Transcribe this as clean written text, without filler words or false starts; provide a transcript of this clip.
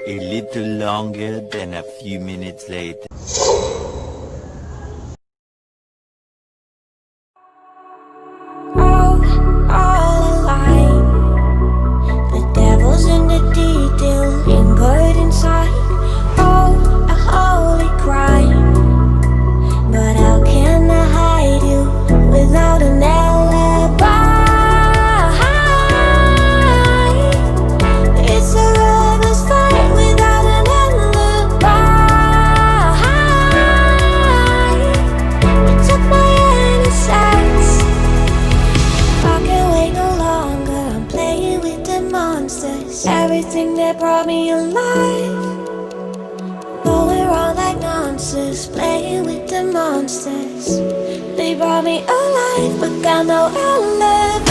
A little longer than a few minutes later. All alive. The devil's in the detail, lingered inside. Oh, a holy crime. But how can I hide you without an alibi? It's a lover's fight without an alibi. You took my innocence. I can't wait no longer. I'm playing with the monsters. Everything that brought me alive, going wrong like nonsense. Playing with the monsters. They brought me alive, but got no alibi.